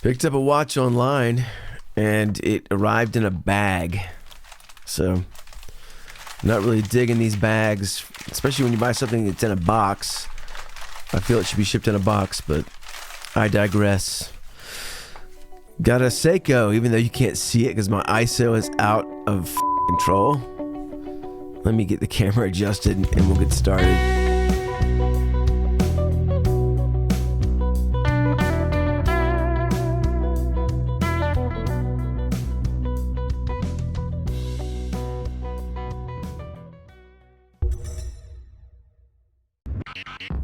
Picked up a watch online and it arrived in a bag. So I'm not really digging these bags, especially when you buy something that's in a box. I feel it should be shipped in a box, but I digress. Got a Seiko, even though you can't see it because my ISO is out of control. Let me get the camera adjusted and we'll get started.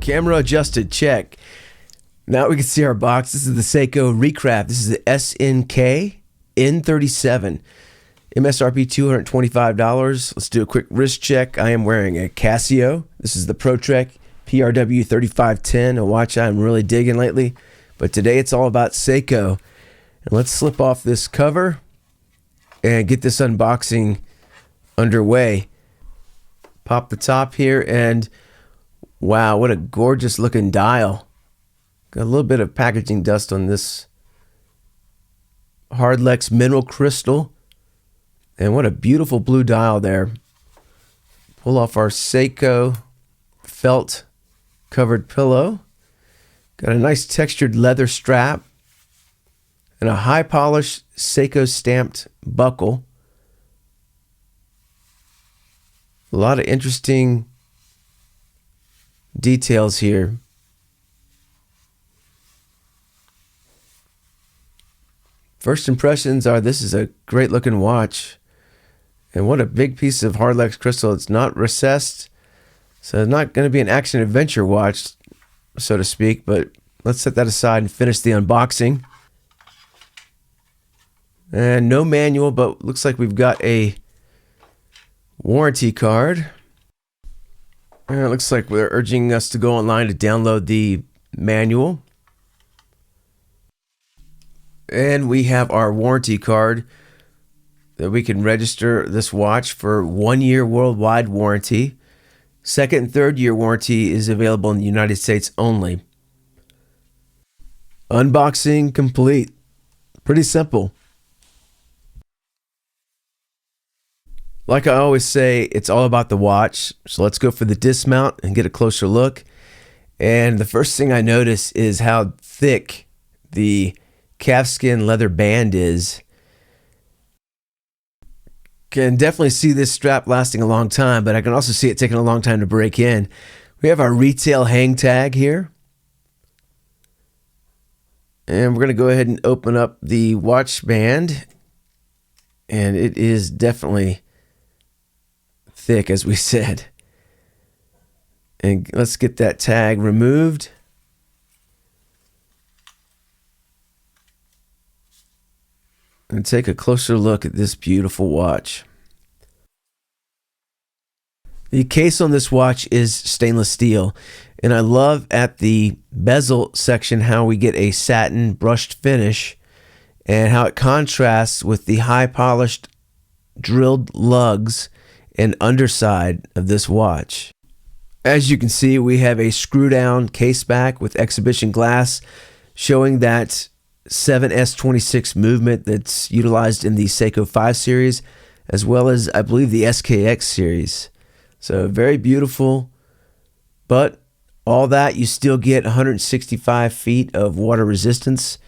Camera adjusted, check. Now we can see our box. This is the Seiko Recraft. This is the SNKN37. MSRP $225. Let's do a quick wrist check. I am wearing a Casio. This is the ProTrek PRW 3510, a watch I'm really digging lately. But today it's all about Seiko. And let's slip off this cover and get this unboxing underway. Pop the top here and wow, what a gorgeous looking dial. Got a little bit of packaging dust on this Hardlex mineral crystal. And what a beautiful blue dial there. Pull off our Seiko felt covered pillow. Got a nice textured leather strap. And a high polished Seiko stamped buckle. A lot of interesting details here. First impressions are this is a great looking watch. And what a big piece of Hardlex crystal. It's not recessed, so it's not going to be an action adventure watch, so to speak, but let's set that aside and finish the unboxing. And no manual, but looks like we've got a warranty card. And it looks like they're urging us to go online to download the manual. And we have our warranty card that we can register this watch for 1 year worldwide warranty. Second and third year warranty is available in the United States only. Unboxing complete. Pretty simple. Like I always say, it's all about the watch. So let's go for the dismount and get a closer look. And the first thing I notice is how thick the calfskin leather band is. Can definitely see this strap lasting a long time, but I can also see it taking a long time to break in. We have our retail hang tag here. And we're going to go ahead and open up the watch band. And it is definitely thick, as we said. And let's get that tag removed. And take a closer look at this beautiful watch. The case on this watch is stainless steel, and I love at the bezel section how we get a satin brushed finish and how it contrasts with the high polished drilled lugs and underside of this watch. As you can see, we have a screw down case back with exhibition glass showing that 7S26 movement that's utilized in the Seiko 5 series, as well as I believe the SKX series. So very beautiful, but all that you still get 165 feet of water resistance.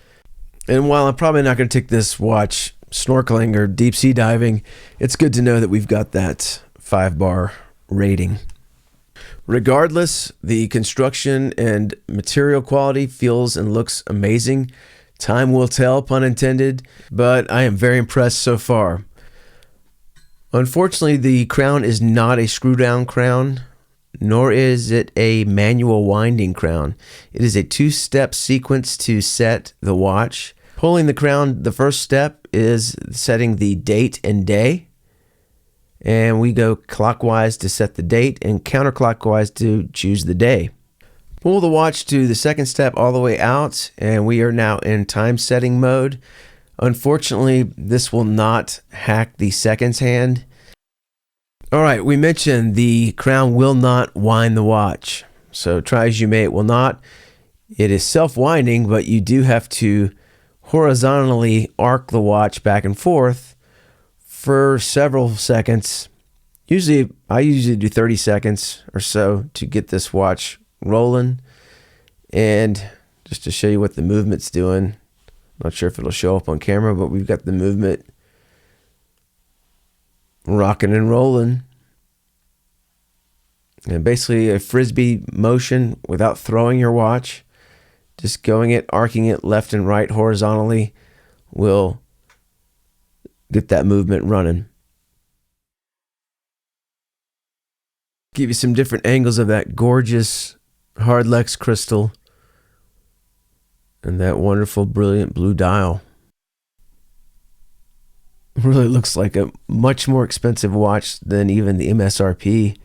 And while I'm probably not going to take this watch snorkeling or deep sea diving, it's good to know that we've got that 5-bar rating. Regardless, the construction and material quality feels and looks amazing. Time will tell, pun intended, but I am very impressed so far. Unfortunately, the crown is not a screw-down crown, nor is it a manual winding crown. It is a 2-step sequence to set the watch. Pulling the crown, the first step is setting the date and day. And we go clockwise to set the date and counterclockwise to choose the day. Pull the watch to the second step all the way out, and we are now in time setting mode. Unfortunately, this will not hack the seconds hand. All right, we mentioned the crown will not wind the watch. So try as you may, it will not. It is self-winding, but you do have to horizontally arc the watch back and forth for several seconds. I usually do 30 seconds or so to get this watch rolling. And just to show you what the movement's doing, not sure if it'll show up on camera, but we've got the movement rocking and rolling. And basically a frisbee motion without throwing your watch. Just going it, arcing it left and right horizontally will get that movement running. Give you some different angles of that gorgeous hardlex crystal and that wonderful, brilliant blue dial. Really looks like a much more expensive watch than even the MSRP.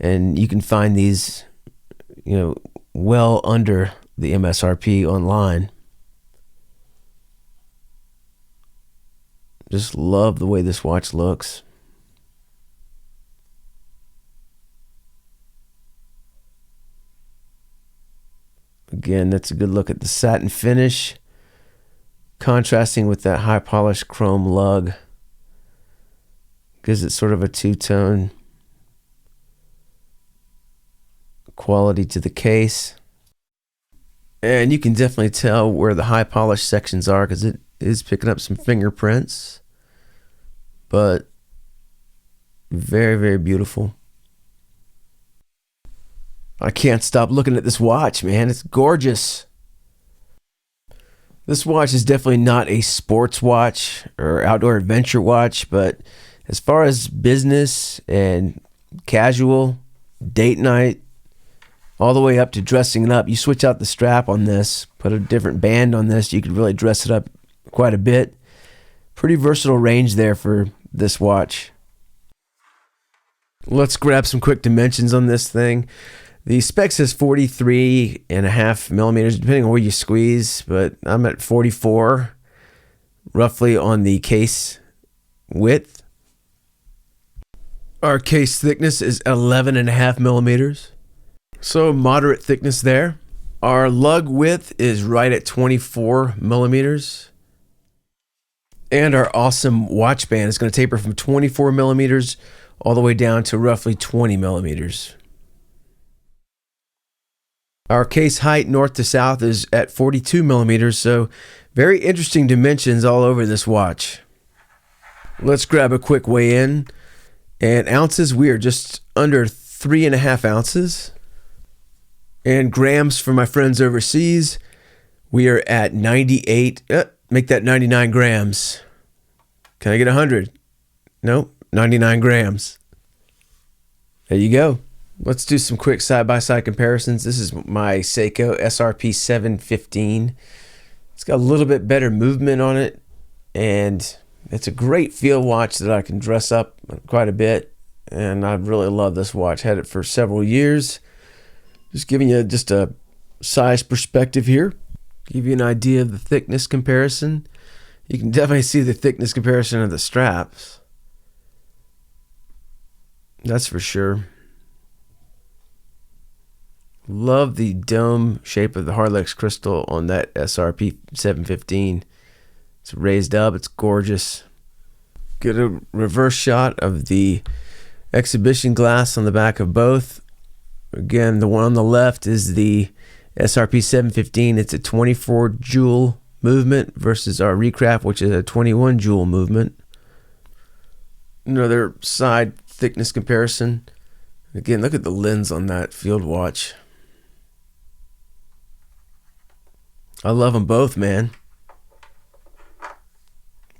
And you can find these, well under the MSRP online. Just love the way this watch looks. Again, that's a good look at the satin finish, contrasting with that high polished chrome lug. Gives it sort of a two-tone quality to the case. And you can definitely tell where the high polish sections are because it is picking up some fingerprints. But very, very beautiful. I can't stop looking at this watch, man. It's gorgeous. This watch is definitely not a sports watch or outdoor adventure watch, but as far as business and casual, date night, all the way up to dressing it up, you switch out the strap on this, put a different band on this, you could really dress it up quite a bit. Pretty versatile range there for this watch. Let's grab some quick dimensions on this thing. The spec says 43.5 millimeters, depending on where you squeeze, but I'm at 44, roughly on the case width. Our case thickness is 11.5 millimeters, so moderate thickness there. Our lug width is right at 24 millimeters. And our awesome watch band is going to taper from 24 millimeters all the way down to roughly 20 millimeters. Our case height north to south is at 42 millimeters, so very interesting dimensions all over this watch. Let's grab a quick weigh in. And ounces, we are just under 3.5 ounces. And grams for my friends overseas, we are at 98, make that 99 grams. Can I get 100? Nope, 99 grams. There you go. Let's do some quick side-by-side comparisons. This is my Seiko SRP 715. It's got a little bit better movement on it, and it's a great feel watch that I can dress up quite a bit, and I really love this watch. Had it for several years. Just giving you just a size perspective here. Give you an idea of the thickness comparison. You can definitely see the thickness comparison of the straps. That's for sure. Love the dome shape of the hardlex crystal on that SRP 715. It's raised up, it's gorgeous. Get a reverse shot of the exhibition glass on the back of both. Again, the one on the left is the SRP 715. It's a 24 joule movement versus our Recraft, which is a 21 joule movement. Another side thickness comparison. Again, look at the lens on that field watch. I love them both, man.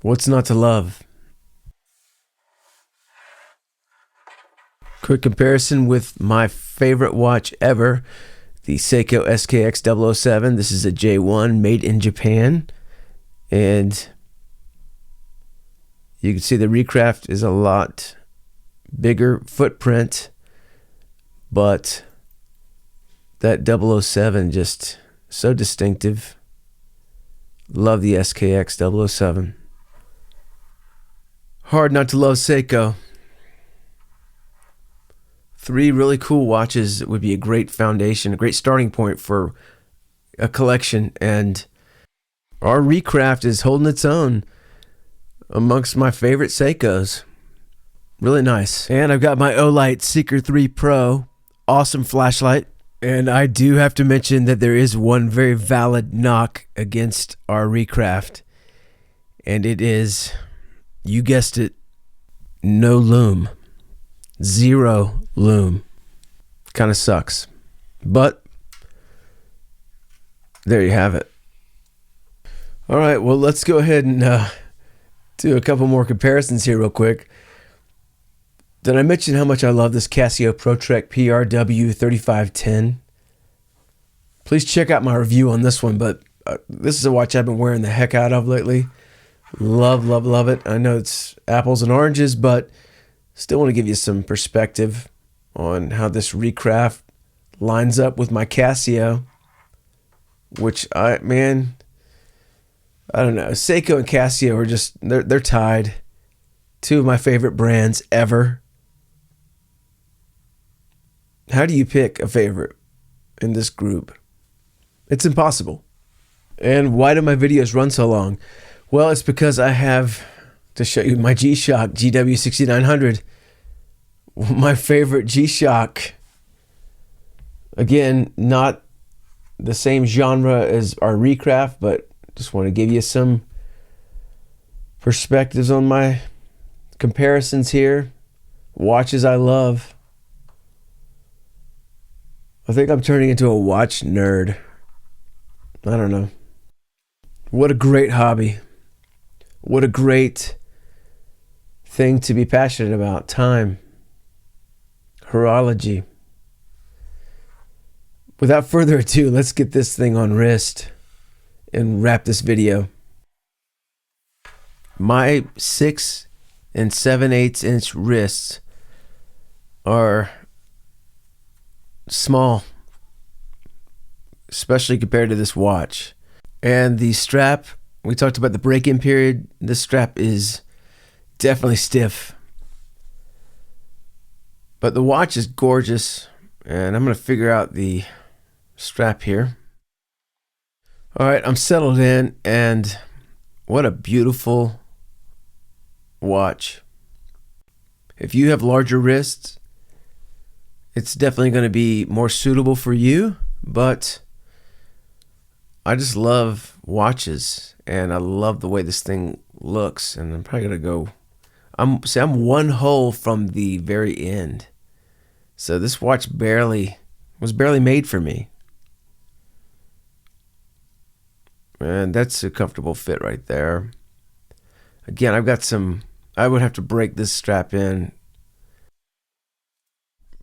What's not to love? Quick comparison with my favorite watch ever, the Seiko SKX007. This is a J1 made in Japan. And you can see the Recraft is a lot bigger footprint, but that 007 just so distinctive. Love the SKX007. Hard not to love Seiko. 3 really cool watches would be a great foundation, a great starting point for a collection. And Our Recraft is holding its own amongst my favorite Seikos. Really nice. And I've got my Olight Seeker 3 Pro. Awesome flashlight. And I do have to mention that there is one very valid knock against our Recraft. And it is, you guessed it, no lume. Zero lume. Kind of sucks. But there you have it. All right, well, let's go ahead and do a couple more comparisons here real quick. Did I mention how much I love this Casio ProTrek PRW 3510? Please check out my review on this one, but this is a watch I've been wearing the heck out of lately. Love, love, love it. I know it's apples and oranges, but still want to give you some perspective on how this Recraft lines up with my Casio, which I don't know. Seiko and Casio are just, they're tied. Two of my favorite brands ever. How do you pick a favorite in this group? It's impossible. And why do my videos run so long? Well, it's because I have to show you my G-Shock GW6900. My favorite G-Shock. Again, not the same genre as our Recraft, but just want to give you some perspectives on my comparisons here. Watches I love. I think I'm turning into a watch nerd. I don't know. What a great hobby. What a great thing to be passionate about. Time. Horology. Without further ado, let's get this thing on wrist and wrap this video. My 6 7/8 inch wrists are small, especially compared to this watch. And the strap, we talked about the break-in period. This strap is definitely stiff, but the watch is gorgeous, and I'm going to figure out the strap here. All right, I'm settled in, and what a beautiful watch. If you have larger wrists, it's definitely going to be more suitable for you, but I just love watches, and I love the way this thing looks, and I'm probably going to go, I'm one hole from the very end. So this watch was barely made for me. And that's a comfortable fit right there. Again, I would have to break this strap in.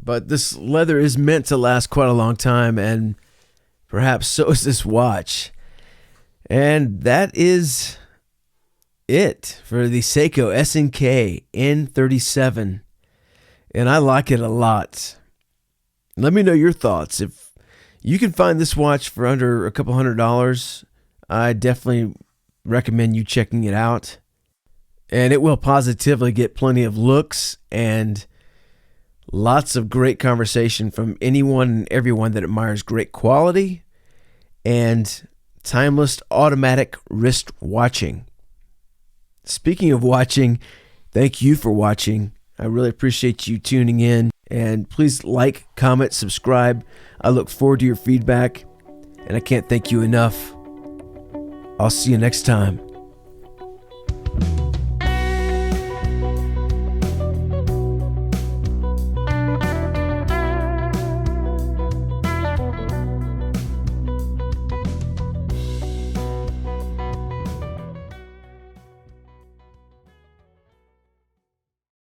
But this leather is meant to last quite a long time, and perhaps so is this watch. And that is it for the Seiko SNKN37. And I like it a lot. Let me know your thoughts. If you can find this watch for under a couple $100, I definitely recommend you checking it out. And it will positively get plenty of looks and lots of great conversation from anyone and everyone that admires great quality and timeless automatic wrist watching. Speaking of watching, thank you for watching. I really appreciate you tuning in, and please like, comment, subscribe. I look forward to your feedback, and I can't thank you enough. I'll see you next time.